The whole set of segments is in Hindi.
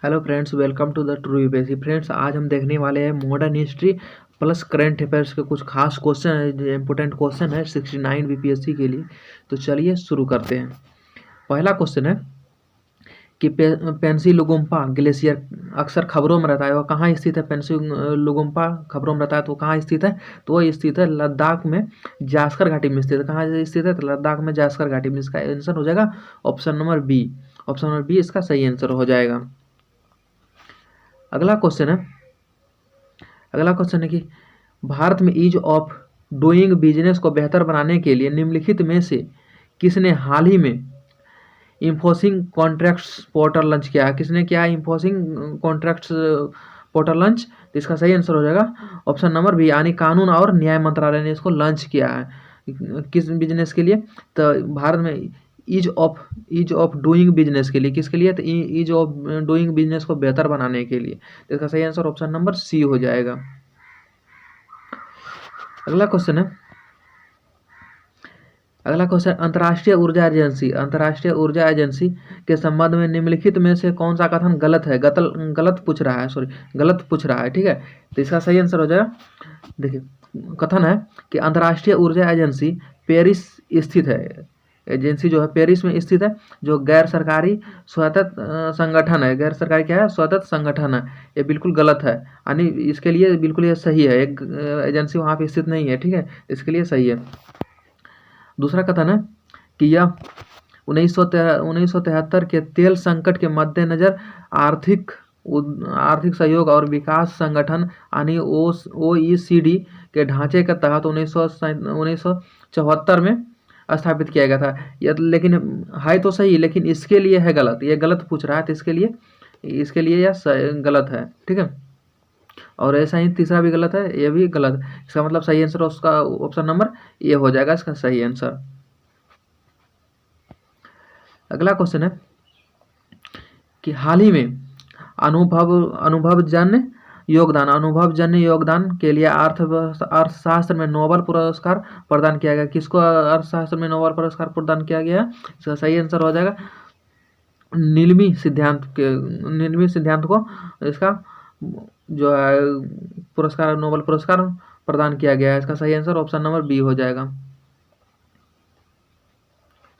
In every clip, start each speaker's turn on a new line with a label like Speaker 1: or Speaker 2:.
Speaker 1: Hello friends, welcome to the true UPSC. Friends, आज हम देखने वाले हैं modern history plus current affairs के कुछ खास क्वेश्चन है, इंपॉर्टेंट क्वेश्चन है 69 बीपीएससी के लिए। तो चलिए शुरू करते हैं। पहला क्वेश्चन है कि पेंसिलगुम्पा ग्लेशियर अक्सर खबरों में रहता है, वह कहाँ स्थित है? पेंसिलगुम्पा खबरों में रहता है तो कहाँ स्थित है? तो वह स्थित है लद्दाख में, जास्कर घाटी में स्थित है। कहाँ स्थित है? तो लद्दाख में, जास्कर घाटी में। इसका आंसर हो जाएगा option number B. Option number B इसका सही आंसर हो जाएगा। अगला क्वेश्चन है कि भारत में ईज ऑफ डूइंग बिजनेस को बेहतर बनाने के लिए निम्नलिखित में से किसने हाल ही में इंफोसिंग कॉन्ट्रैक्ट्स पोर्टल लॉन्च किया है? किसने किया है इंफोसिंग कॉन्ट्रैक्ट्स पोर्टल लॉन्च? तो इसका सही आंसर हो जाएगा ऑप्शन नंबर बी, यानी कानून और न्याय मंत्रालय ने इसको लॉन्च किया है। किस बिजनेस के लिए? तो भारत में ईज ऑफ डूइंग बिजनेस के लिए। किसके लिए? तो ईज ऑफ डूइंग बिजनेस को बेहतर बनाने के लिए। तो इसका सही आंसर ऑप्शन नंबर सी हो जाएगा। अगला क्वेश्चन अंतर्राष्ट्रीय ऊर्जा एजेंसी के संबंध में निम्नलिखित में से कौन सा कथन गलत है? गलत पूछ रहा है, ठीक है। तो इसका सही आंसर हो जाएगा, देखिए कथन है कि अंतर्राष्ट्रीय ऊर्जा एजेंसी पेरिस स्थित है। एजेंसी जो है पेरिस में स्थित है, जो गैर सरकारी स्वायत्त संगठन है। गैर सरकारी क्या है? स्वायत्त संगठन है। ये बिल्कुल गलत है, यानी इसके लिए बिल्कुल ये सही है, एक एजेंसी वहाँ पे स्थित नहीं है, ठीक है। इसके लिए सही है। दूसरा कथन है कि यह 1973 के तेल संकट के मद्देनजर आर्थिक सहयोग और विकास संगठन यानी OECD के ढांचे के तहत 1974 में स्थापित किया गया था। यह लेकिन है तो सही, लेकिन इसके लिए है गलत। ये गलत पूछ रहा है, तो इसके लिए यह गलत है, ठीक है। और ऐसा ही तीसरा भी गलत है, ये भी गलत है। इसका मतलब सही आंसर उसका ऑप्शन नंबर ए हो जाएगा, इसका सही आंसर। अगला क्वेश्चन है कि हाल ही में अनुभवजन्य योगदान के लिए अर्थशास्त्र में नोबेल पुरस्कार प्रदान किया गया। किसको अर्थशास्त्र में नोबेल पुरस्कार प्रदान किया गया? इसका सही आंसर हो जाएगा नीलमी सिद्धांत को इसका जो है नोबेल पुरस्कार प्रदान किया गया है। इसका सही आंसर ऑप्शन नंबर बी हो जाएगा,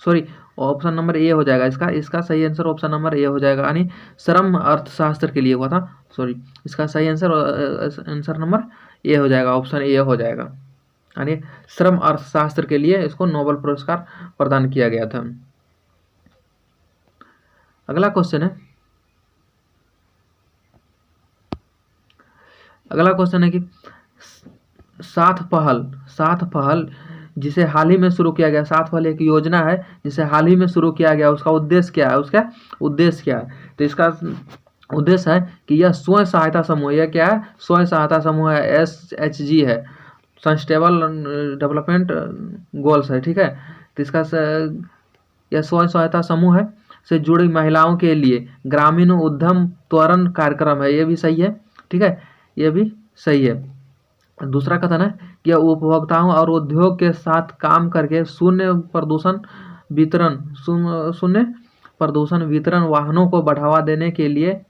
Speaker 1: सॉरी ऑप्शन नंबर ए हो जाएगा। इसका सही आंसर ऑप्शन नंबर ए हो जाएगा, यानी श्रम अर्थशास्त्र के लिए हुआ था, सॉरी। इसका सही आंसर नंबर ए हो जाएगा, ऑप्शन ए हो जाएगा, यानी श्रम अर्थशास्त्र के लिए इसको नोबेल पुरस्कार प्रदान किया गया था। अगला क्वेश्चन है कि साथ पहल जिसे हाल ही में शुरू किया गया, साथ पहल एक योजना है जिसे हाल ही में शुरू किया गया, उसका उद्देश्य क्या है? तो इसका उद्देश्य है कि यह स्वयं सहायता समूह, यह क्या है? स्वयं सहायता समूह है, SHG है, सस्टेनेबल डेवलपमेंट गोल्स है, ठीक है। तो इसका यह स्वयं सहायता समूह है से जुड़ी महिलाओं के लिए ग्रामीण उद्यम त्वरण कार्यक्रम है। ये भी सही है, ठीक है, ये भी सही है। दूसरा कथन है कि उपभोक्ताओं और उद्योग के साथ काम करके शून्य प्रदूषण वितरण वाहनों को बढ़ावा देने के लिए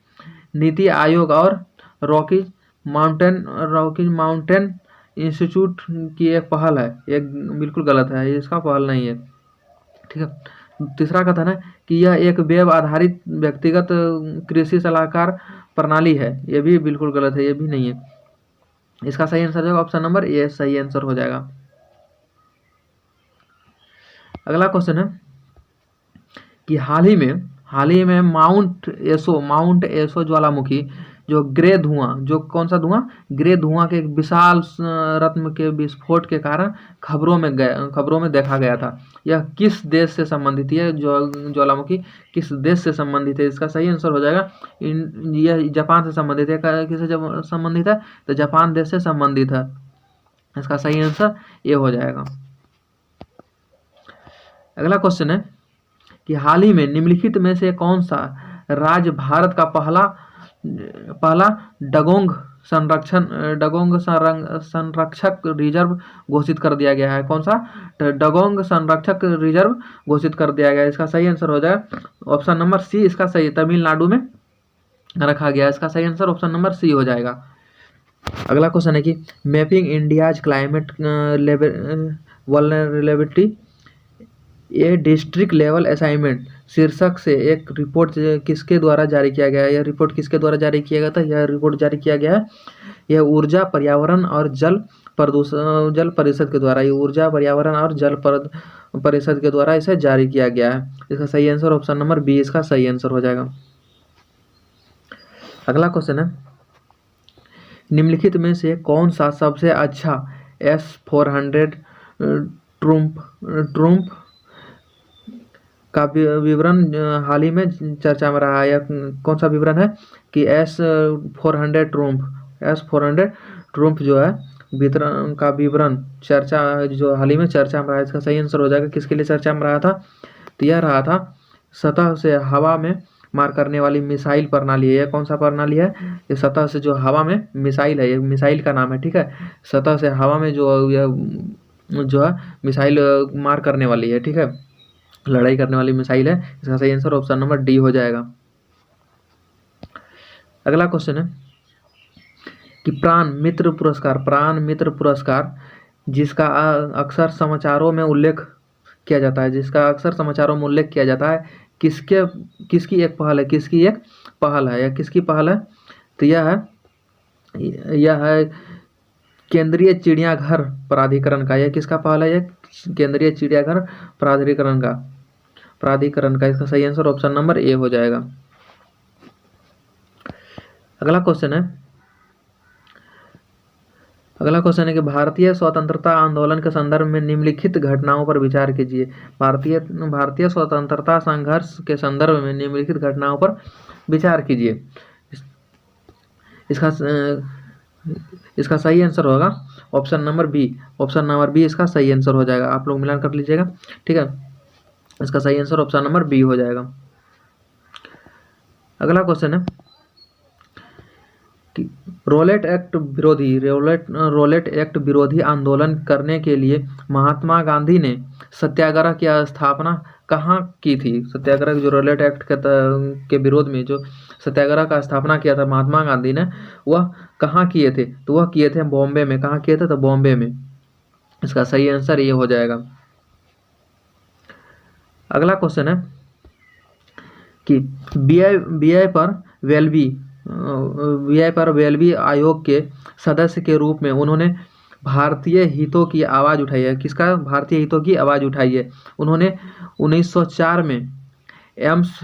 Speaker 1: नीति आयोग और रॉकी माउंटेन इंस्टीट्यूट की एक पहल है। ये बिल्कुल गलत है, इसका पहल नहीं है, ठीक है। तीसरा कथन है कि यह एक वेब आधारित व्यक्तिगत कृषि सलाहकार प्रणाली है। ये भी बिल्कुल गलत है, ये भी नहीं है। इसका सही आंसर होगा ऑप्शन नंबर ए, सही आंसर हो जाएगा। अगला क्वेश्चन है कि हाल ही में माउंट एसो ज्वालामुखी जो कौन सा धुआं? ग्रे धुआं के एक विशाल रत्न के विस्फोट के कारण खबरों में देखा गया था। यह किस देश से संबंधित है? ज्वालामुखी किस देश से संबंधित है? इसका सही आंसर हो जाएगा यह जापान से संबंधित है। किससे संबंधित है? तो जापान देश से संबंधित है। इसका सही आंसर ये हो जाएगा। अगला क्वेश्चन है कि हाल ही में निम्नलिखित में से कौन सा राज्य भारत का पहला डगोंग संरक्षक रिजर्व घोषित कर दिया गया है? कौन सा? डगोंग संरक्षक रिजर्व घोषित कर दिया गया है। इसका सही आंसर हो जाएगा ऑप्शन नंबर सी, इसका सही, तमिलनाडु में रखा गया। इसका सही आंसर ऑप्शन नंबर सी हो जाएगा। अगला क्वेश्चन है कि मैपिंग इंडियाज क्लाइमेट वल्नरेबिलिटी ए डिस्ट्रिक्ट लेवल असाइनमेंट शीर्षक से एक रिपोर्ट किसके द्वारा जारी किया गया है? यह रिपोर्ट किसके द्वारा जारी किया गया था? यह रिपोर्ट जारी किया गया है यह ऊर्जा पर्यावरण और जल परिषद के द्वारा। ये ऊर्जा पर्यावरण और जल परिषद के द्वारा इसे जारी किया गया है। इसका सही आंसर ऑप्शन नंबर बी इसका सही आंसर हो जाएगा। अगला क्वेश्चन है निम्नलिखित में से कौन सा सबसे अच्छा S-400 ट्रूम्प का विवरण हाल ही में चर्चा में रहा है? या कौन सा विवरण है कि S-400 ट्रूम्प जो है वितरण का विवरण चर्चा जो हाल ही में चर्चा में रहा है। इसका सही आंसर हो जाएगा। किसके लिए चर्चा में रहा था? तो यह रहा था सतह से हवा में मार करने वाली मिसाइल प्रणाली है। यह कौन सा प्रणाली है? ये सतह से जो हवा में मिसाइल है, ये मिसाइल का नाम है, ठीक है। सतह से हवा में जो है मिसाइल मार करने वाली है, ठीक है, लड़ाई करने वाली मिसाइल है। इसका सही आंसर ऑप्शन नंबर डी हो जाएगा। अगला क्वेश्चन है कि प्राण मित्र पुरस्कार जिसका अक्सर समाचारों में उल्लेख किया जाता है, किसकी एक पहल है, या किसकी पहल है? तो यह है केंद्रीय चिड़ियाघर प्राधिकरण का। यह किसका पहल है? यह केंद्रीय चिड़ियाघर प्राधिकरण का। इसका सही आंसर ऑप्शन नंबर ए हो जाएगा। अगला क्वेश्चन है कि भारतीय स्वतंत्रता आंदोलन के संदर्भ में निम्नलिखित घटनाओं पर विचार कीजिए। भारतीय स्वतंत्रता संघर्ष के संदर्भ में निम्नलिखित घटनाओं पर विचार कीजिए। इसका सही आंसर होगा ऑप्शन नंबर बी इसका सही आंसर हो जाएगा। आप लोग मिलान कर लीजिएगा, ठीक है। इसका सही आंसर ऑप्शन नंबर बी हो जाएगा। अगला क्वेश्चन है कि रोलेट एक्ट विरोधी आंदोलन करने के लिए महात्मा गांधी ने सत्याग्रह की स्थापना कहाँ की थी? सत्याग्रह जो रोलेट एक्ट के विरोध में जो सत्याग्रह का स्थापना किया था महात्मा गांधी ने, वह कहाँ किए थे? तो वह किए थे बॉम्बे में। कहाँ किए थे? तो बॉम्बे में। इसका सही आंसर ये हो जाएगा। अगला क्वेश्चन है कि बीआई पर वेल्बी आयोग के सदस्य के रूप में उन्होंने भारतीय हितों की आवाज़ उठाई है। किसका भारतीय हितों की आवाज़ उठाई है? उन्होंने 1904 में एम्स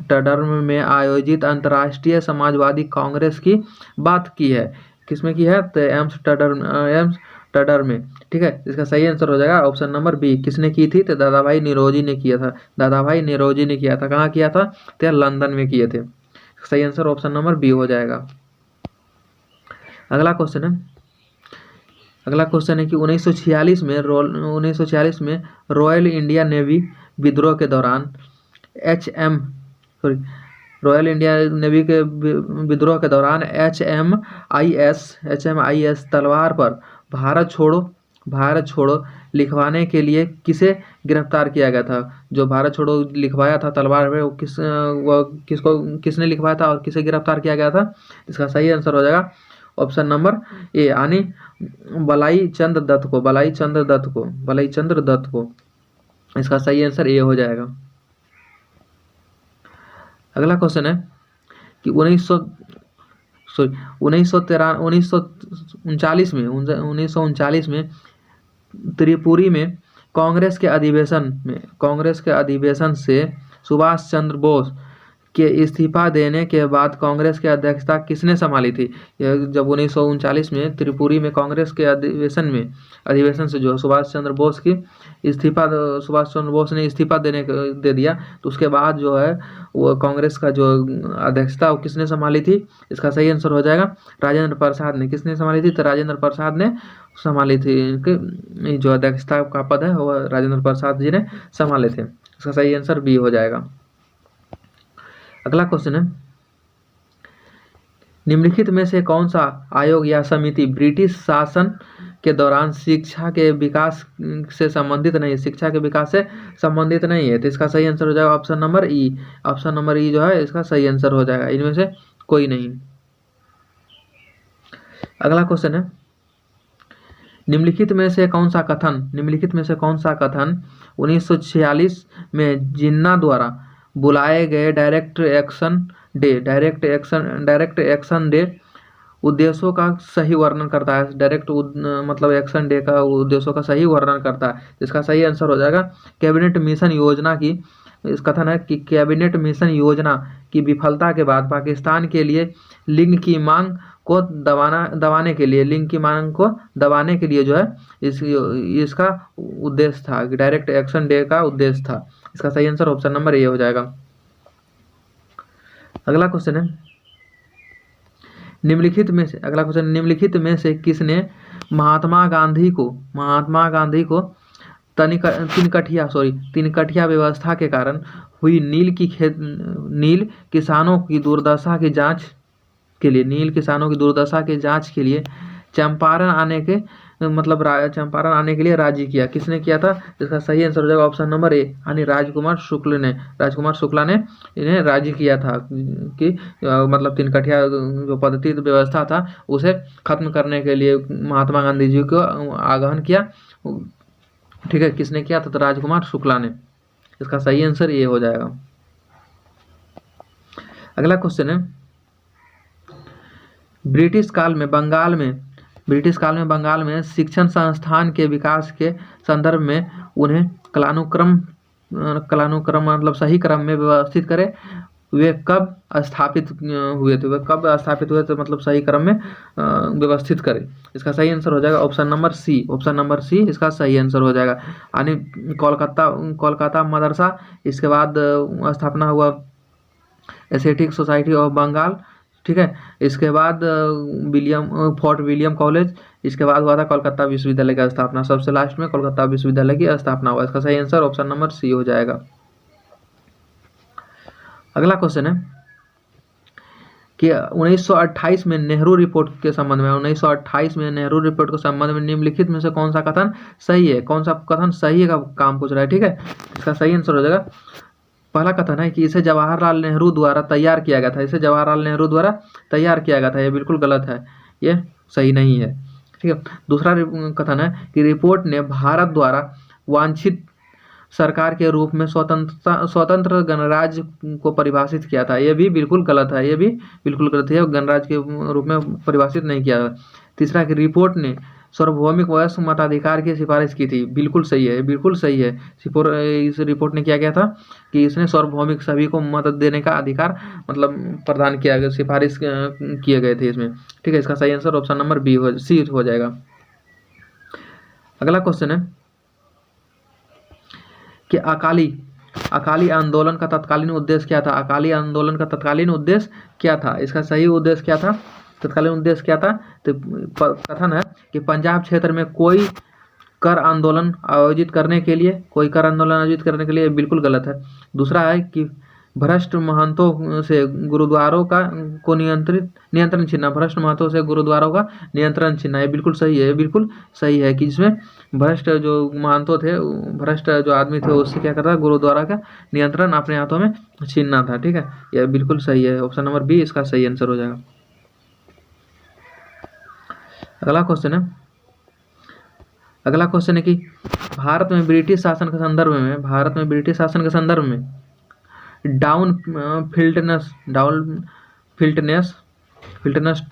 Speaker 1: टर्डर्म में आयोजित अंतर्राष्ट्रीय समाजवादी कांग्रेस की बात की है। किसमें की है? तो एम्स टर्डर्म में, ठीक है। इसका सही आंसर हो जाएगा ऑप्शन नंबर बी। किसने की थी? तो दादाभाई नौरोजी ने किया था। कहाँ किया था? तो लंदन में किए थे। सही आंसर ऑप्शन नंबर बी हो जाएगा। अगला क्वेश्चन है कि 1946 में रॉयल इंडिया नेवी विद्रोह के दौरान रॉयल इंडिया नेवी के विद्रोह के दौरान HMIS तलवार पर भारत छोड़ो लिखवाने के लिए किसे गिरफ्तार किया गया था? जो भारत छोड़ो लिखवाया था तलवार में, किसने लिखवाया था और किसे गिरफ्तार किया गया था? इसका सही आंसर हो जाएगा ऑप्शन नंबर ए, यानी बलाई चंद्र दत्त को। इसका सही आंसर ए हो जाएगा। अगला क्वेश्चन है कि 1939 में त्रिपुरी में कांग्रेस के अधिवेशन से सुभाष चंद्र बोस के इस्तीफा देने के बाद कांग्रेस की अध्यक्षता किसने संभाली थी? जब 1939 में त्रिपुरी में कांग्रेस के अधिवेशन से जो सुभाष चंद्र बोस ने इस्तीफा दे दिया, तो उसके बाद जो है वो कांग्रेस का जो अध्यक्षता वो किसने संभाली थी? इसका सही आंसर हो जाएगा राजेंद्र प्रसाद ने। किसने संभाली थी? तो राजेंद्र प्रसाद ने संभाली थी। इनके जो अध्यक्षता का पद है वो राजेंद्र प्रसाद जी ने संभाले थे। इसका सही आंसर बी हो जाएगा। अगला क्वेश्चन है निम्नलिखित में से कौन सा आयोग या समिति ब्रिटिश शासन के दौरान शिक्षा के विकास से संबंधित नहीं है, शिक्षा के विकास से संबंधित नहीं है? तो इसका सही आंसर हो जाएगा ऑप्शन नंबर ई। ऑप्शन नंबर ई जो है इसका सही आंसर हो जाएगा, इनमें से कोई नहीं। अगला क्वेश्चन है, निम्नलिखित में से कौन सा कथन 1946 में जिन्ना द्वारा बुलाए गए डायरेक्ट एक्शन डे उद्देश्यों का सही वर्णन करता है? मतलब एक्शन डे का उद्देश्यों का सही वर्णन करता है। इसका सही आंसर हो जाएगा कैबिनेट मिशन योजना की। इस कथन है कि कैबिनेट मिशन योजना की विफलता के बाद पाकिस्तान के लिए लिंग की मांग को दबाने के लिए जो है इसका उद्देश्य था, डायरेक्ट एक्शन डे का उद्देश्य था। इसका सही आंसर ऑप्शन नंबर ए हो जाएगा। अगला क्वेश्चन है, निम्नलिखित में से किसने महात्मा गांधी को तिनकठिया व्यवस्था के कारण हुई नील किसानों की दुर्दशा की जांच के लिए चंपारण आने के लिए राजी किया? किसने किया था? इसका सही आंसर हो जाएगा ऑप्शन नंबर ए, यानी राजकुमार शुक्ला ने इन्हें राजी किया था कि मतलब तिनकठिया जो पद्धति व्यवस्था था उसे खत्म करने के लिए महात्मा गांधी जी को आह्वान किया। ठीक है, किसने किया था? तो राजकुमार शुक्ला ने। इसका सही आंसर ये हो जाएगा। अगला क्वेश्चन है, ब्रिटिश काल में बंगाल में शिक्षण संस्थान के विकास के संदर्भ में उन्हें कलानुक्रम मतलब सही क्रम में व्यवस्थित करे। वे कब स्थापित हुए थे? मतलब सही क्रम में व्यवस्थित करें। इसका सही आंसर हो जाएगा ऑप्शन नंबर सी। इसका सही आंसर हो जाएगा, यानी कोलकाता मदरसा, इसके बाद स्थापना हुआ एस्थेटिक सोसाइटी ऑफ बंगाल। ठीक है, इसके बाद फोर्ट विलियम कॉलेज, इसके बाद हुआ था कोलकाता विश्वविद्यालय की स्थापना। सबसे लास्ट में कोलकाता विश्वविद्यालय की स्थापना हुआ। इसका सही आंसर ऑप्शन नंबर सी हो जाएगा। अगला क्वेश्चन है कि 1928 में नेहरू रिपोर्ट के संबंध में निम्नलिखित में से कौन सा कथन सही है? का काम पूछ रहा है। ठीक है, इसका सही आंसर हो जाएगा, पहला कथन है कि इसे जवाहरलाल नेहरू द्वारा तैयार किया गया था। यह बिल्कुल गलत है, यह सही नहीं है। ठीक है, दूसरा कथन है कि रिपोर्ट ने भारत द्वारा वांछित सरकार के रूप में स्वतंत्र गणराज्य को परिभाषित किया था। यह भी बिल्कुल गलत है, गणराज्य के रूप में परिभाषित नहीं किया। तीसरा कि रिपोर्ट ने सार्वभौमिक वयस्क मताधिकार की सिफारिश की थी। बिल्कुल सही है। इस रिपोर्ट ने क्या किया था कि इसने सार्वभौमिक सभी को मत देने का अधिकार मतलब प्रदान किया गया, सिफारिश किए गए थे इसमें। ठीक है, इसका सही आंसर ऑप्शन नंबर सी हो जाएगा। अगला क्वेश्चन है कि अकाली आंदोलन का तत्कालीन उद्देश्य क्या था? इसका सही उद्देश्य क्या था? तत्कालीन उद्देश्य क्या था? तो कथन है कि पंजाब क्षेत्र में कोई कर आंदोलन आयोजित करने के लिए बिल्कुल गलत है। दूसरा है कि भ्रष्ट महंतों से गुरुद्वारों को नियंत्रण छीनना। ये बिल्कुल सही है कि जिसमें भ्रष्ट जो आदमी थे उससे क्या करता, गुरुद्वारा का नियंत्रण अपने हाथों में छीनना था। ठीक है, यह बिल्कुल सही है, ऑप्शन नंबर बी इसका सही आंसर हो जाएगा। अगला क्वेश्चन है कि भारत में ब्रिटिश शासन के संदर्भ में डाउन फिल्टनेस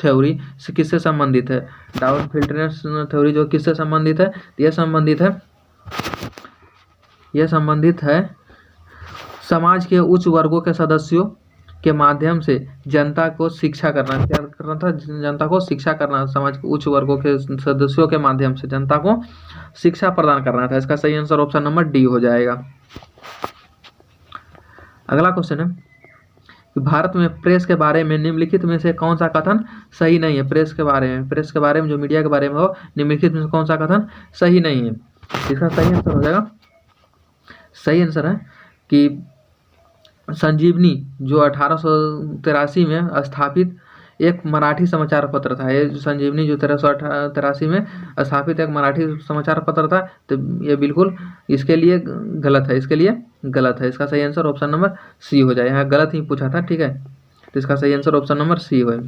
Speaker 1: थ्योरी से किससे संबंधित है? डाउन फिल्टनेस थ्योरी जो किससे संबंधित है? यह संबंधित है समाज के उच्च वर्गों के सदस्यों के माध्यम से जनता को शिक्षा करना। क्या करना था? जनता को शिक्षा करना। समाज के उच्च वर्गों के सदस्यों के माध्यम से जनता को शिक्षा प्रदान करना था। इसका सही आंसर ऑप्शन नंबर डी हो जाएगा। अगला क्वेश्चन है कि भारत में प्रेस के बारे में निम्नलिखित में से कौन सा कथन सही नहीं है? प्रेस के बारे में जो मीडिया के बारे में हो, निम्नलिखित में से कौन सा कथन सही नहीं है? इसका सही आंसर हो जाएगा, सही आंसर है कि संजीवनी जो 1883 में स्थापित एक मराठी समाचार पत्र था। ये संजीवनी जो 1383 में स्थापित एक मराठी समाचार पत्र था। तो ये बिल्कुल इसके लिए गलत है, इसके लिए गलत है। इसका सही आंसर ऑप्शन नंबर सी हो जाए। यहाँ गलत ही पूछा था, ठीक है। तो इसका सही आंसर ऑप्शन नंबर सी है।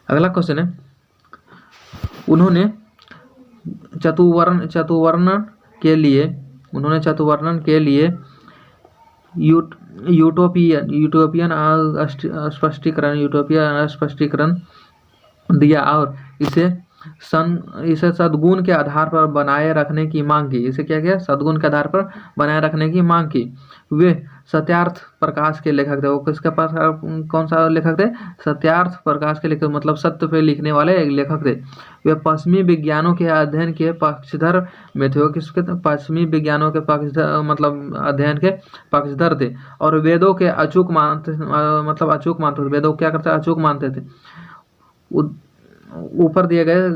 Speaker 1: अगला क्वेश्चन है, उन्होंने चतुर्वर्णन के लिए यूटोपियन स्पष्टीकरण दिया और इसे सद्गुण के आधार पर बनाए रखने की मांग की। इसे क्या किया? सद्गुण के आधार पर बनाए रखने की मांग की। वे सत्यार्थ प्रकाश के लेखक थे। वो किसके पास, कौन सा लेखक थे? सत्यार्थ प्रकाश के लेखक, मतलब सत्य पे लिखने वाले एक लेखक थे। वे पश्चिमी विज्ञानों के अध्ययन के पक्षधर में थे। वो किसके? पश्चिमी विज्ञानों के पक्षधर, मतलब अध्ययन के पक्षधर थे। और वेदों के अचूक मानते, मतलब अचूक मानते थे। वेदों क्या करते? अचूक मानते थे। ऊपर दिए गए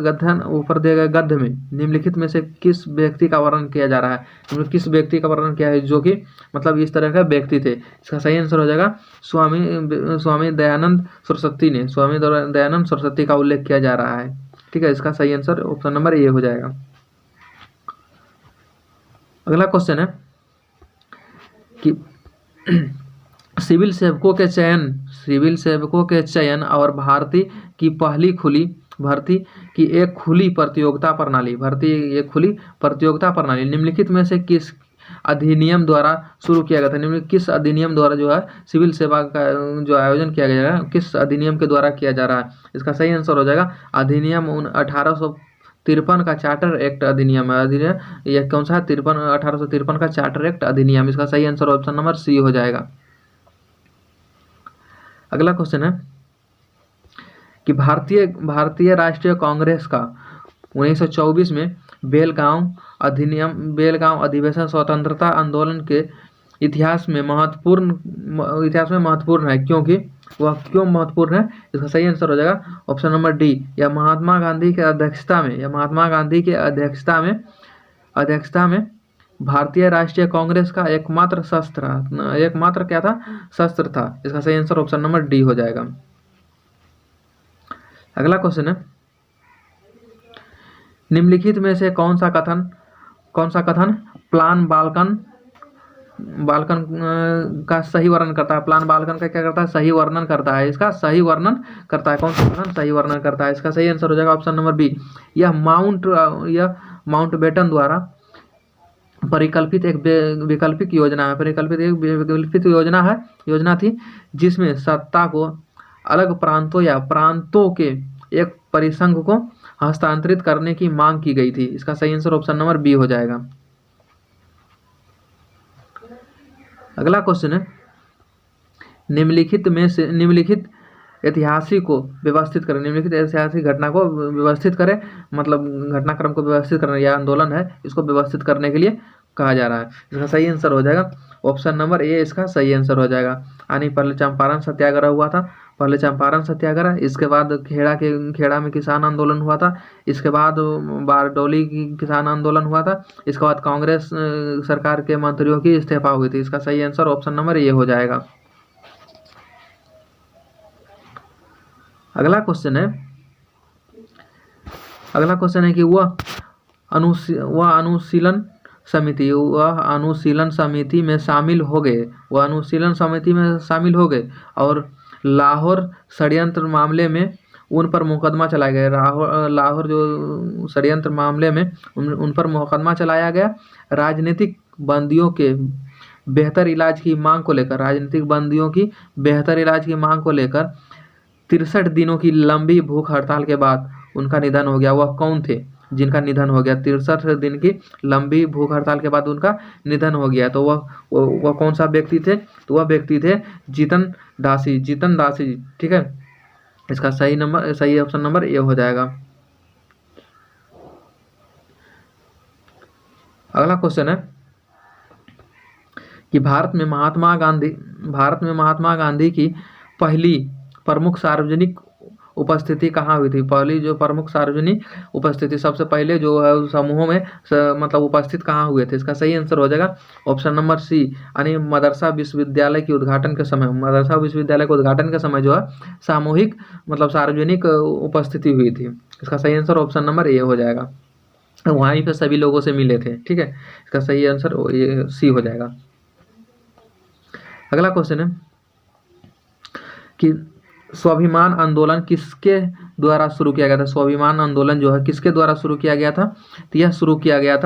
Speaker 1: गद्य में निम्नलिखित में से किस व्यक्ति का वर्णन किया जा रहा है? किस व्यक्ति का वर्णन किया है जो कि मतलब इस तरह का व्यक्ति थे? इसका सही आंसर हो जाएगा स्वामी दयानंद सरस्वती ने। स्वामी दयानंद सरस्वती का उल्लेख किया जा रहा है, ठीक है। इसका सही आंसर ऑप्शन नंबर ए हो जाएगा। अगला क्वेश्चन है कि सिविल सेवकों के चयन और भर्ती की एक खुली प्रतियोगिता प्रणाली निम्नलिखित में से किस अधिनियम द्वारा शुरू किया गया था? निम्नलिखित किस अधिनियम द्वारा जो है सिविल सेवा का जो आयोजन किया गया है, किस अधिनियम के द्वारा किया जा रहा है? इसका सही आंसर हो जाएगा अधिनियम 1853 का चार्टर एक्ट अधिनियम है। यह कौन सा है? 1853 का चार्टर एक्ट अधिनियम। इसका सही आंसर ऑप्शन नंबर सी हो जाएगा। अगला क्वेश्चन है कि भारतीय राष्ट्रीय कांग्रेस का 1924 में बेलगांव अधिवेशन स्वतंत्रता आंदोलन के इतिहास में महत्वपूर्ण है, क्योंकि वह क्यों महत्वपूर्ण है? इसका सही आंसर हो जाएगा ऑप्शन नंबर डी। यह महात्मा गांधी के अध्यक्षता में भारतीय राष्ट्रीय कांग्रेस का एकमात्र शस्त्र था। इसका सही आंसर ऑप्शन नंबर डी हो जाएगा। अगला क्वेश्चन है, निम्नलिखित में से कौन सा कथन प्लान बाल्कन का सही वर्णन करता है? प्लान बाल्कन का क्या करता है? सही वर्णन करता है। इसका सही वर्णन करता है। कौन सा कथन सही वर्णन करता है? इसका सही आंसर हो जाएगा ऑप्शन नंबर बी। यह माउंटबेटन द्वारा परिकल्पित एक वैकल्पिक योजना थी, जिसमें सत्ता को अलग प्रांतों के एक परिसंघ को हस्तांतरित करने की मांग की गई थी। इसका सही आंसर ऑप्शन नंबर बी हो जाएगा। अगला क्वेश्चन है, निम्नलिखित ऐतिहासिक घटना को व्यवस्थित करें, मतलब घटनाक्रम को व्यवस्थित करना, यह आंदोलन है, इसको व्यवस्थित करने के लिए कहा जा रहा है। इसका सही आंसर हो जाएगा ऑप्शन नंबर ए। इसका सही आंसर हो जाएगा। यानी पहले चंपारण सत्याग्रह हुआ था, इसके बाद खेड़ा में किसान आंदोलन हुआ था, इसके बाद बारडोली की किसान आंदोलन हुआ था, इसके बाद कांग्रेस सरकार के मंत्रियों की इस्तीफा हुई थी। इसका सही आंसर ऑप्शन नंबर ए हो जाएगा। अगला क्वेश्चन है कि वह अनुशीलन समिति में शामिल हो गए और लाहौर षड्यंत्र मामले में उन पर मुकदमा चलाया गया। लाहौर जो षड्यंत्र मामले में उन पर मुकदमा चलाया गया। राजनीतिक बंदियों के बेहतर इलाज की मांग को लेकर 63 दिनों की लंबी भूख हड़ताल के बाद उनका निधन हो गया। वह कौन थे जिनका निधन हो गया? 63 दिन की लंबी भूख हड़ताल के बाद उनका निधन हो गया। तो वह कौन सा व्यक्ति थे? तो वह व्यक्ति थे जीतन दासी, ठीक है। इसका सही ऑप्शन नंबर ए हो जाएगा। अगला क्वेश्चन है कि भारत में महात्मा गांधी की पहली प्रमुख सार्वजनिक उपस्थिति कहाँ हुई थी? पहली जो प्रमुख सार्वजनिक उपस्थिति सबसे पहले जो है समूहों में मतलब उपस्थित कहाँ हुए थे? इसका सही आंसर हो जाएगा ऑप्शन नंबर सी, यानी मदरसा विश्वविद्यालय के उद्घाटन के समय। मदरसा विश्वविद्यालय के उद्घाटन के समय जो है सामूहिक मतलब सार्वजनिक उपस्थिति हुई थी। इसका सही आंसर ऑप्शन नंबर ए हो जाएगा, वहीं पे सभी लोगों से मिले थे। ठीक है, इसका सही आंसर ये सी हो जाएगा। अगला क्वेश्चन है कि स्वाभिमान आंदोलन किसके द्वारा शुरू किया गया था? स्वाभिमान आंदोलन जो है किसके द्वारा शुरू किया गया था? तो यह शुरू किया गया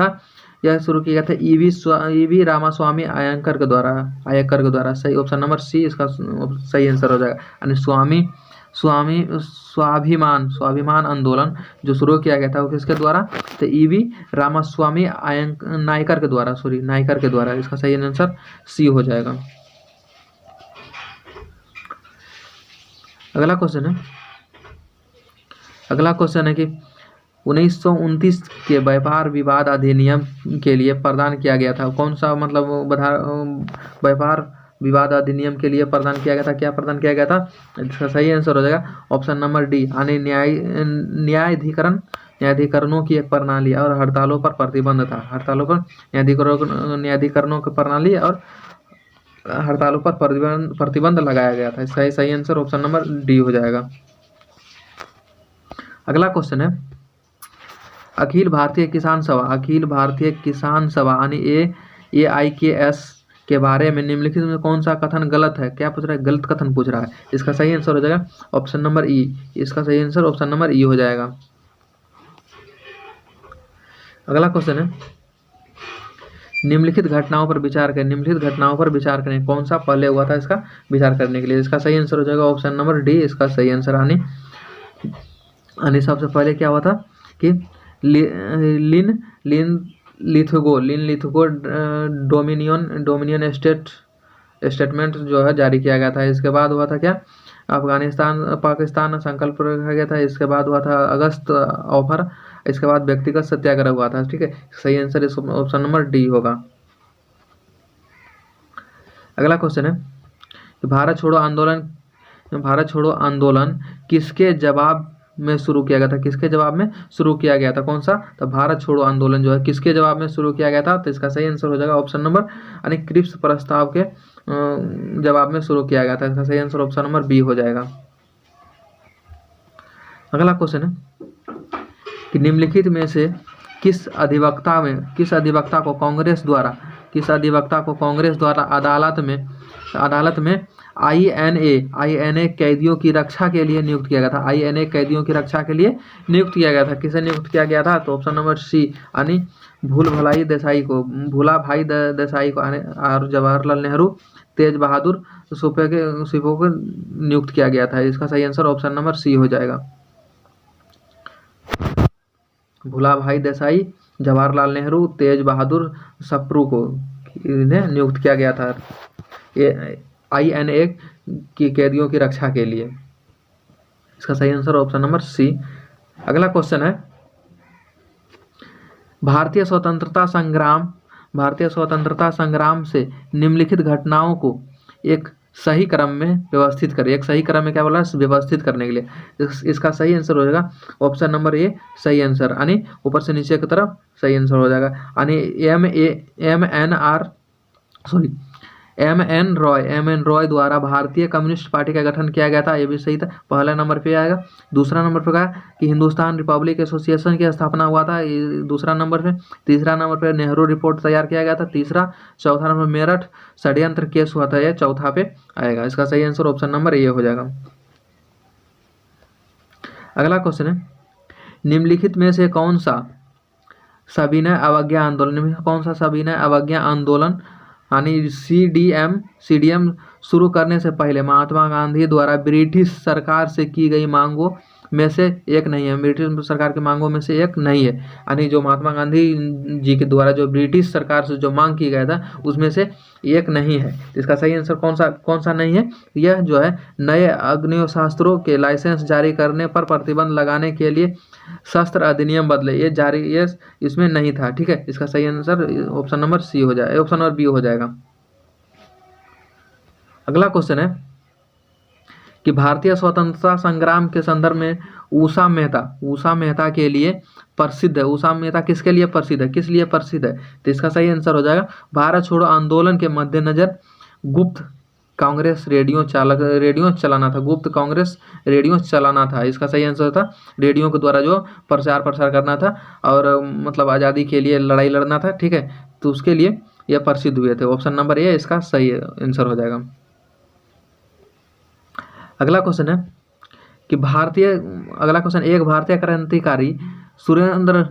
Speaker 1: था ईवी रामास्वामी आयंकर के द्वारा। सही ऑप्शन नंबर सी इसका सही आंसर हो जाएगा। यानी स्वाभिमान आंदोलन जो शुरू किया गया था वो किसके द्वारा? तो ईवी रामास्वामी नायकर के द्वारा। इसका सही आंसर सी हो जाएगा। अगला क्वेश्चन है कि 1929 के व्यापार विवाद अधिनियम के लिए प्रदान किया गया था। कौन सा मतलब व्यापार विवाद अधिनियम के लिए प्रदान किया गया था? क्या प्रदान किया गया था? इसका सही आंसर हो जाएगा ऑप्शन नंबर डी, यानी न्यायाधिकरणों की एक प्रणाली और हड़तालों पर प्रतिबंध था। हड़तालों पर न्यायाधिकरणों की प्रणाली और हड़तालों पर प्रतिबंध लगाया गया था। इसका सही आंसर ऑप्शन नंबर डी हो जाएगा। अगला क्वेश्चन है अखिल भारतीय किसान सभा यानी AIKS के बारे में निम्नलिखित में कौन सा कथन गलत है? क्या पूछ रहा है? गलत कथन पूछ रहा है। इसका सही आंसर हो जाएगा ऑप्शन नंबर ई। इसका सही आंसर ऑप्शन नंबर ई हो जाएगा। अगला क्वेश्चन है निम्नलिखित घटनाओं पर विचार करें। कौन सा पहले हुआ था इसका विचार करने के लिए? इसका सही आंसर हो जाएगा ऑप्शन नंबर डी। इसका सही आंसर आने सबसे पहले क्या हुआ था कि लिन लिथगो डोमिनियन स्टेटमेंट जो है जारी किया गया था। इसके बाद हुआ था क्या? पाकिस्तान संकल्प रखा गया था। इसके बाद हुआ था अगस्त ऑफर। इसके बाद व्यक्तिगत सत्याग्रह हुआ था। ठीक है, सही आंसर इस ऑप्शन नंबर डी होगा। अगला क्वेश्चन है कि भारत छोड़ो आंदोलन किसके जवाब में शुरू किया गया था? कौन सा? तो भारत छोड़ो आंदोलन जो है किसके जवाब में शुरू किया गया था? तो इसका सही आंसर हो जाएगा ऑप्शन नंबर यानी क्रिप्स प्रस्ताव के जवाब में शुरू किया गया था। इसका सही आंसर ऑप्शन नंबर बी हो जाएगा। अगला क्वेश्चन है कि निम्नलिखित में से किस अधिवक्ता को कांग्रेस द्वारा अदालत में INA कैदियों की रक्षा के लिए नियुक्त किया गया था। INA कैदियों की रक्षा के लिए नियुक्त किया गया था। किसे नियुक्त किया गया था? तो ऑप्शन नंबर सी, यानी भूला भाई देसाई को और जवाहरलाल नेहरू, तेज बहादुर सिपो को नियुक्त किया गया था। इसका सही आंसर ऑप्शन नंबर सी हो जाएगा। भूला भाई देसाई, जवाहरलाल नेहरू, तेज बहादुर सप्रू को इन्हें नियुक्त किया गया था INA की कैदियों की रक्षा के लिए। इसका सही आंसर ऑप्शन नंबर सी। अगला क्वेश्चन है भारतीय स्वतंत्रता संग्राम से निम्नलिखित घटनाओं को एक सही क्रम में व्यवस्थित करें। क्या बोला? व्यवस्थित करने के लिए इसका सही आंसर हो जाएगा ऑप्शन नंबर ए, सही आंसर, यानी ऊपर से नीचे की तरफ सही आंसर हो जाएगा। यानी MN रॉय द्वारा भारतीय कम्युनिस्ट पार्टी का गठन किया गया था। ये भी सही था, पहला नंबर पे आएगा। दूसरा नंबर पे कहा कि हिंदुस्तान रिपब्लिक एसोसिएशन की स्थापना हुआ था, ये दूसरा नंबर पे। तीसरा नंबर पे नेहरू रिपोर्ट तैयार किया गया था, तीसरा। चौथा नंबर मेरठ षड्यंत्र केस हुआ था, ये चौथा पे आएगा। इसका सही आंसर ऑप्शन नंबर ए हो जाएगा। अगला क्वेश्चन है निम्नलिखित में से कौन सा सविनय अवज्ञा आंदोलन यानी CDM शुरू करने से पहले महात्मा गांधी द्वारा ब्रिटिश सरकार से की गई मांगों में से एक नहीं है? ब्रिटिश सरकार की मांगों में से एक नहीं है, यानी जो महात्मा गांधी जी के द्वारा जो ब्रिटिश सरकार से जो मांग की गया था उसमें से एक नहीं है। इसका सही आंसर कौन सा नहीं है? यह जो है नए अग्निशस्त्रों के लाइसेंस जारी करने पर प्रतिबंध लगाने के लिए शस्त्र अधिनियम बदले, ये इसमें नहीं था। ठीक है, इसका सही आंसर ऑप्शन नंबर सी हो जाएगा, ऑप्शन नंबर बी हो जाएगा। अगला क्वेश्चन है कि भारतीय स्वतंत्रता संग्राम के संदर्भ में उषा मेहता के लिए प्रसिद्ध है। उषा मेहता किसके लिए प्रसिद्ध है, किस लिए प्रसिद्ध है? तो इसका सही आंसर हो जाएगा भारत छोड़ो आंदोलन के मद्देनजर गुप्त कांग्रेस रेडियो चलाना था, गुप्त कांग्रेस रेडियो चलाना था। इसका सही आंसर था रेडियो के द्वारा जो प्रचार करना था और मतलब आज़ादी के लिए लड़ाई लड़ना था, ठीक है, तो उसके लिए यह प्रसिद्ध हुए थे। ऑप्शन नंबर ए इसका सही आंसर हो जाएगा। अगला क्वेश्चन है कि अगला क्वेश्चन, एक भारतीय क्रांतिकारी सुरेंद्र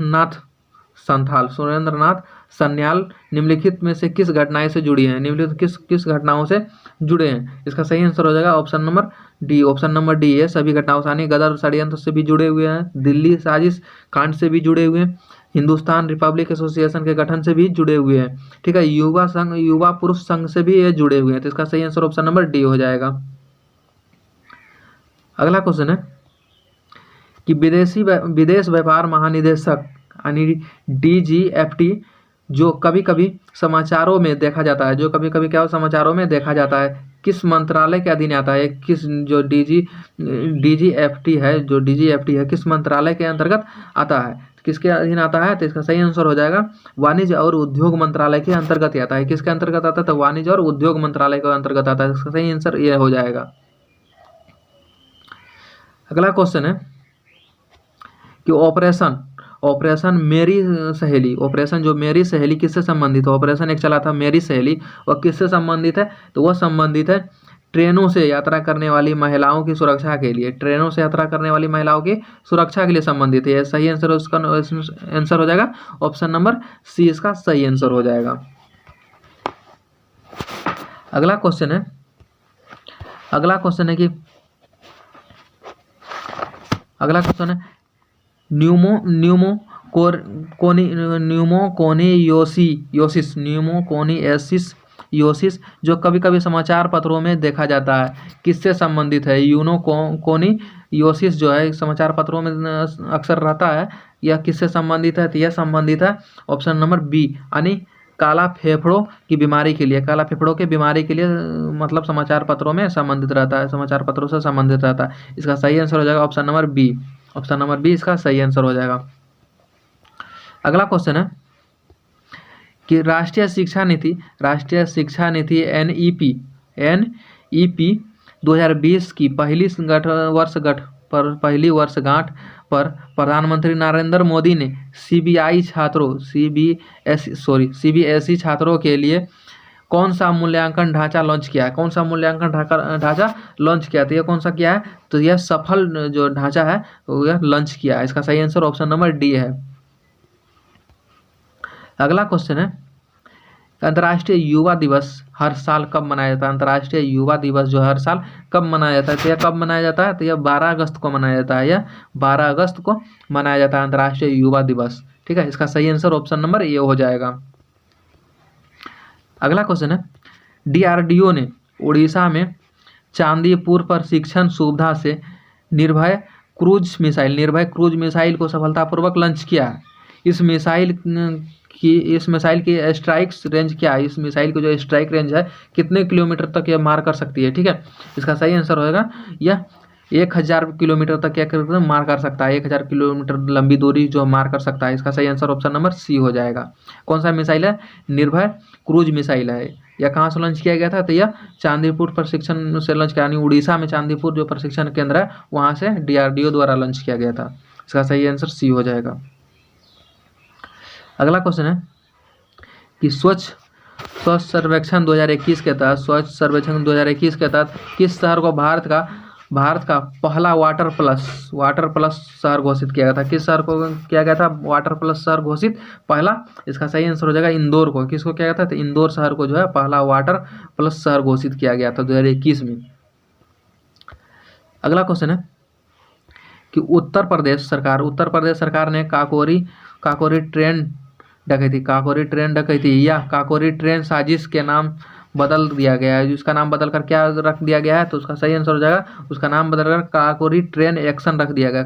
Speaker 1: नाथ सन्याल निम्नलिखित में से किस घटनाएं से जुड़ी हैं, निम्नलिखित किस घटनाओं से जुड़े हैं? इसका सही आंसर हो जाएगा ऑप्शन नंबर डी है सभी घटनाओं से। गदर षड्यंत्र से भी जुड़े हुए हैं, दिल्ली साजिश कांड से भी जुड़े हुए हैं, हिंदुस्तान रिपब्लिक एसोसिएशन के गठन से भी जुड़े हुए हैं, ठीक है, युवा पुरुष संघ से भी ये जुड़े हुए हैं। तो इसका सही आंसर ऑप्शन नंबर डी हो जाएगा। अगला क्वेश्चन है कि विदेश व्यापार महानिदेशक यानी DGFT जो कभी कभी समाचारों में देखा जाता है, किस मंत्रालय के अधीन आता है? किस जो DGFT है किस मंत्रालय के अंतर्गत आता है, किसके अधीन आता है? तो इसका सही आंसर हो जाएगा वाणिज्य और उद्योग मंत्रालय के अंतर्गत आता है। किसके अंतर्गत आता है? तो वाणिज्य और उद्योग मंत्रालय के अंतर्गत आता है। इसका सही आंसर यह हो जाएगा। अगला क्वेश्चन है कि ऑपरेशन मेरी सहेली किससे संबंधित है? ऑपरेशन एक चला था मेरी सहेली, और किससे संबंधित है? तो वह संबंधित है ट्रेनों से यात्रा करने वाली महिलाओं की सुरक्षा के लिए, संबंधित है। सही आंसर उसका आंसर हो जाएगा ऑप्शन नंबर सी, इसका सही आंसर हो जाएगा। अगला क्वेश्चन है न्यूमोकोनियोसिस जो कभी कभी समाचार पत्रों में देखा जाता है, किससे संबंधित है? यूनोकोनियोसिस जो है समाचार पत्रों में अक्सर रहता है, यह किससे संबंधित है? तो यह संबंधित है ऑप्शन नंबर बी यानी काला फेफड़ों की बीमारी के लिए, मतलब समाचार पत्रों में संबंधित रहता है, समाचार पत्रों से संबंधित रहता है। इसका सही आंसर हो जाएगा ऑप्शन नंबर बी, इसका सही आंसर हो जाएगा। अगला क्वेश्चन है कि राष्ट्रीय शिक्षा नीति NEP 2020 की पहली वर्षगांठ पर प्रधानमंत्री नरेंद्र मोदी ने CBSE छात्रों के लिए कौन सा मूल्यांकन ढांचा लॉन्च किया है? तो यह कौन सा किया है? तो यह सफल जो ढांचा है वो यह लॉन्च किया है। इसका सही आंसर ऑप्शन नंबर डी है। अगला क्वेश्चन है अंतर्राष्ट्रीय युवा दिवस हर साल कब मनाया जाता है? अंतर्राष्ट्रीय युवा दिवस जो हर साल कब मनाया जाता है? तो यह कब मनाया जाता है? तो यह 12 अगस्त को मनाया जाता है, अंतर्राष्ट्रीय युवा दिवस, ठीक है। इसका सही आंसर ऑप्शन नंबर ए हो जाएगा। अगला क्वेश्चन है DRDO ने उड़ीसा में चांदीपुर प्रशिक्षण सुविधा से निर्भय क्रूज मिसाइल को सफलतापूर्वक लॉन्च किया है। इस मिसाइल की स्ट्राइक रेंज क्या है? इस मिसाइल की जो स्ट्राइक रेंज है कितने किलोमीटर तक यह मार कर सकती है, ठीक है। इसका सही आंसर होगा यह 1000 किलोमीटर तक क्या मार कर सकता है, 1000 किलोमीटर लंबी दूरी जो मार कर सकता है। इसका सही आंसर ऑप्शन नंबर सी हो जाएगा। कौन सा मिसाइल है? निर्भय क्रूज मिसाइल है। यह कहाँ से लॉन्च किया गया था? तो यह चांदीपुर प्रशिक्षण से लॉन्च किया, यानी उड़ीसा में चांदीपुर जो प्रशिक्षण केंद्र है वहाँ से DRDO द्वारा लॉन्च किया गया था। इसका सही आंसर सी हो जाएगा। अगला क्वेश्चन है कि स्वच्छ सर्वेक्षण 2021 के तहत किस शहर को भारत का पहला वाटर प्लस शहर घोषित किया गया था? किस शहर को किया गया था वाटर प्लस शहर घोषित पहला? इसका सही आंसर हो जाएगा इंदौर को। किसको किया गया था? तो इंदौर शहर को जो है पहला वाटर प्लस शहर घोषित किया गया था 2021 में। अगला क्वेश्चन है कि उत्तर प्रदेश सरकार ने काकोरी ट्रेन डकैती या काकोरी ट्रेन साजिश के नाम बदल दिया गया है। उसका नाम बदलकर क्या रख दिया गया है? तो उसका सही आंसर हो जाएगा उसका नाम बदलकर काकोरी ट्रेन एक्शन रख दिया गया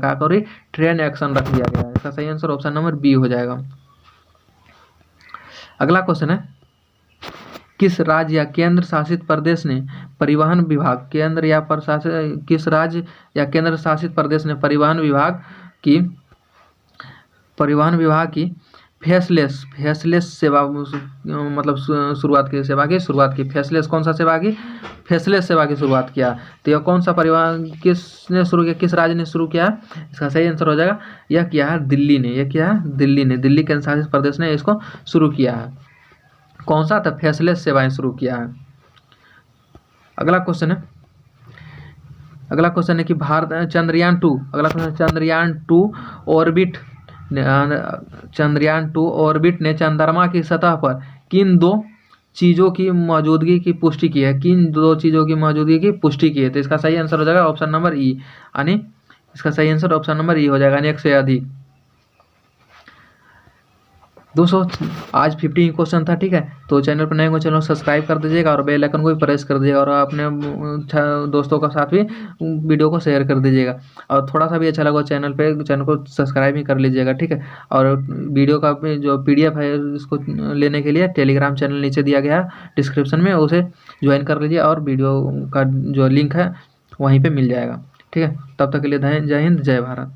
Speaker 1: है। इसका सही आंसर ऑप्शन नंबर बी हो जाएगा। अगला क्वेश्चन है किस राज्य या केंद्र शासित प्रदेश ने परिवहन विभाग, केंद्र या प्रशासन, किस राज्य या केंद्र शासित प्रदेश ने परिवहन विभाग की फेसलेस सेवा मतलब शुरुआत की फेसलेस कौन सा सेवा की, फेसलेस सेवा की शुरुआत किया। तो यह कौन सा परिवहन किसने शुरू किया, किस राज्य ने शुरू किया? इसका सही आंसर हो जाएगा यह किया है दिल्ली ने। यह किया है दिल्ली ने, दिल्ली केंद्र शासित प्रदेश ने इसको शुरू किया है। कौन सा था? फेसलेस सेवाएं शुरू किया है। अगला क्वेश्चन है कि भारत चंद्रयान 2, अगला क्वेश्चन चंद्रयान 2 ऑर्बिट ने चंद्रमा की सतह पर किन दो चीज़ों की मौजूदगी की पुष्टि की है? किन दो चीज़ों की मौजूदगी की पुष्टि की है? तो इसका सही आंसर हो जाएगा ऑप्शन नंबर ई, यानी इसका सही आंसर ऑप्शन नंबर ई हो जाएगा, यानी 1 से अधिक। दोस्तों आज 15 क्वेश्चन था, ठीक है। तो चैनल पर नए हो चैनल सब्सक्राइब कर दीजिएगा और बेल आइकन को भी प्रेस कर दीजिएगा और अपने दोस्तों का साथ भी वीडियो को शेयर कर दीजिएगा। और थोड़ा सा भी अच्छा लगा चैनल को सब्सक्राइब भी कर लीजिएगा, ठीक है। और वीडियो का जो PDF है इसको लेने के लिए टेलीग्राम चैनल नीचे दिया गया है डिस्क्रिप्शन में, उसे ज्वाइन कर लीजिए और वीडियो का जो लिंक है वहीं पर मिल जाएगा, ठीक है। तब तक के लिए जय हिंद, जय भारत।